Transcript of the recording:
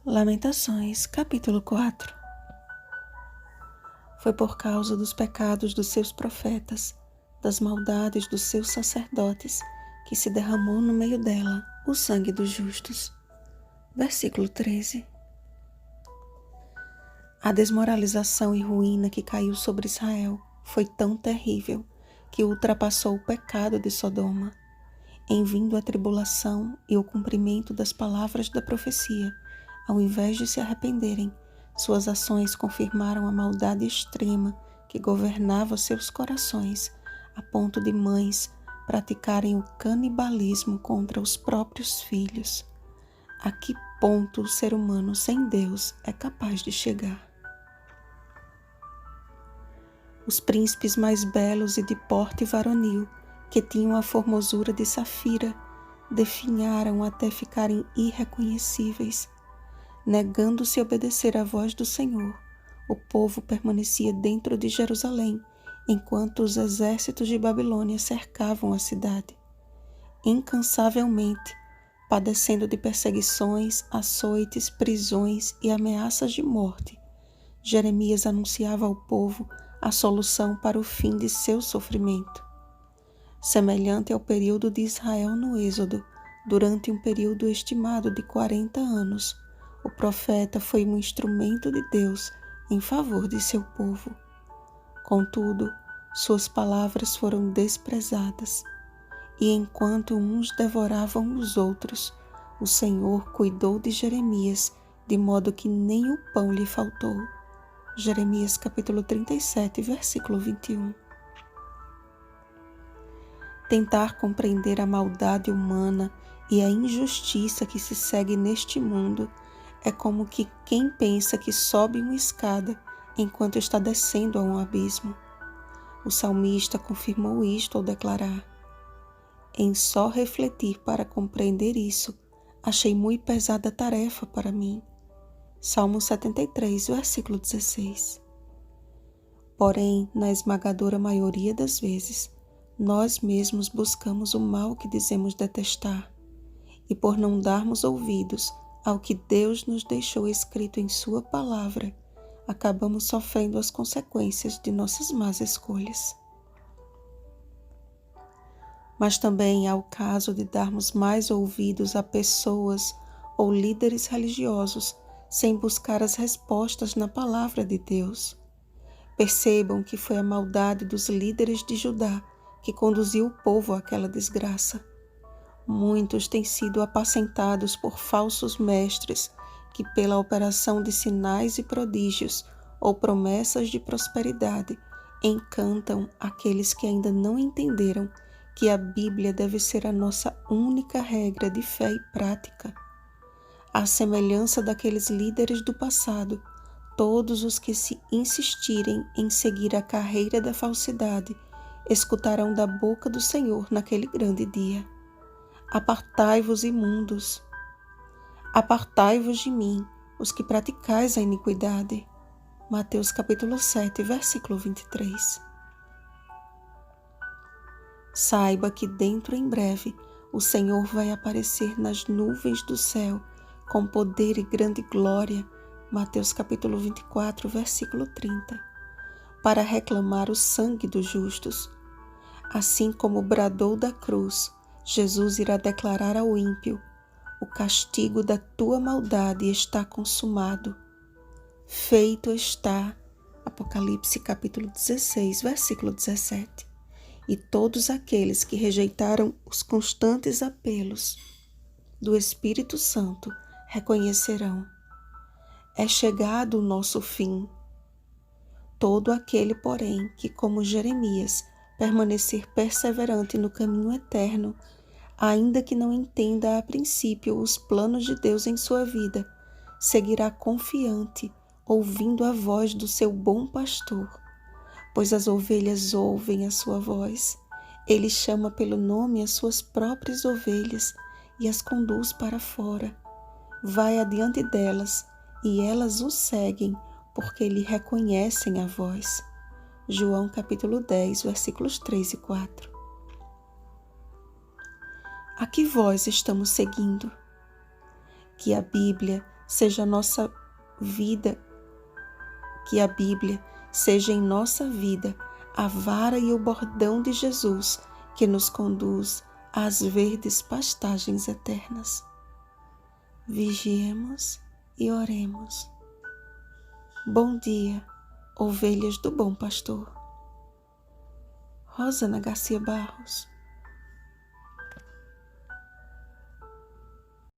Lamentações, capítulo 4. Foi por causa dos pecados dos seus profetas, das maldades dos seus sacerdotes, que se derramou no meio dela o sangue dos justos. Versículo 13. A desmoralização e ruína que caiu sobre Israel foi tão terrível que ultrapassou o pecado de Sodoma. Em vindo a tribulação e o cumprimento das palavras da profecia, ao invés de se arrependerem, suas ações confirmaram a maldade extrema que governava seus corações, a ponto de mães praticarem o canibalismo contra os próprios filhos. A que ponto o ser humano sem Deus é capaz de chegar? Os príncipes mais belos e de porte varonil, que tinham a formosura de Safira, definharam até ficarem irreconhecíveis. Negando-se a obedecer à voz do Senhor, o povo permanecia dentro de Jerusalém, enquanto os exércitos de Babilônia cercavam a cidade. Incansavelmente, padecendo de perseguições, açoites, prisões e ameaças de morte, Jeremias anunciava ao povo a solução para o fim de seu sofrimento. Semelhante ao período de Israel no Êxodo, durante um período estimado de 40 anos, o profeta foi um instrumento de Deus em favor de seu povo. Contudo, suas palavras foram desprezadas, e enquanto uns devoravam os outros, o Senhor cuidou de Jeremias, de modo que nem o pão lhe faltou. Jeremias capítulo 37, versículo 21. Tentar compreender a maldade humana e a injustiça que se segue neste mundo é como que quem pensa que sobe uma escada enquanto está descendo a um abismo. O salmista confirmou isto ao declarar: em só refletir para compreender isso, achei muito pesada a tarefa para mim. Salmo 73, versículo 16. Porém, na esmagadora maioria das vezes, nós mesmos buscamos o mal que dizemos detestar, e por não darmos ouvidos ao que Deus nos deixou escrito em sua palavra, acabamos sofrendo as consequências de nossas más escolhas. Mas também há o caso de darmos mais ouvidos a pessoas ou líderes religiosos sem buscar as respostas na palavra de Deus. Percebam que foi a maldade dos líderes de Judá que conduziu o povo àquela desgraça. Muitos têm sido apacentados por falsos mestres que, pela operação de sinais e prodígios ou promessas de prosperidade, encantam aqueles que ainda não entenderam que a Bíblia deve ser a nossa única regra de fé e prática. À semelhança daqueles líderes do passado, todos os que se insistirem em seguir a carreira da falsidade escutarão da boca do Senhor naquele grande dia: apartai-vos, imundos, apartai-vos de mim, os que praticais a iniquidade. Mateus capítulo 7, versículo 23. Saiba que dentro em breve o Senhor vai aparecer nas nuvens do céu com poder e grande glória. Mateus capítulo 24, versículo 30. Para reclamar o sangue dos justos. Assim como bradou da cruz, Jesus irá declarar ao ímpio: o castigo da tua maldade está consumado. Feito está. Apocalipse capítulo 16, versículo 17. E todos aqueles que rejeitaram os constantes apelos do Espírito Santo reconhecerão: é chegado o nosso fim. Todo aquele, porém, que, como Jeremias, permanecer perseverante no caminho eterno, ainda que não entenda a princípio os planos de Deus em sua vida, seguirá confiante, ouvindo a voz do seu bom pastor, pois as ovelhas ouvem a sua voz. Ele chama pelo nome as suas próprias ovelhas e as conduz para fora. Vai adiante delas e elas o seguem, porque lhe reconhecem a voz. João capítulo 10, versículos 3 e 4. A que voz estamos seguindo? Que a Bíblia seja a nossa vida, que a Bíblia seja em nossa vida a vara e o bordão de Jesus que nos conduz às verdes pastagens eternas. Vigiemos e oremos. Bom dia, ovelhas do bom pastor. Rosana Garcia Barros.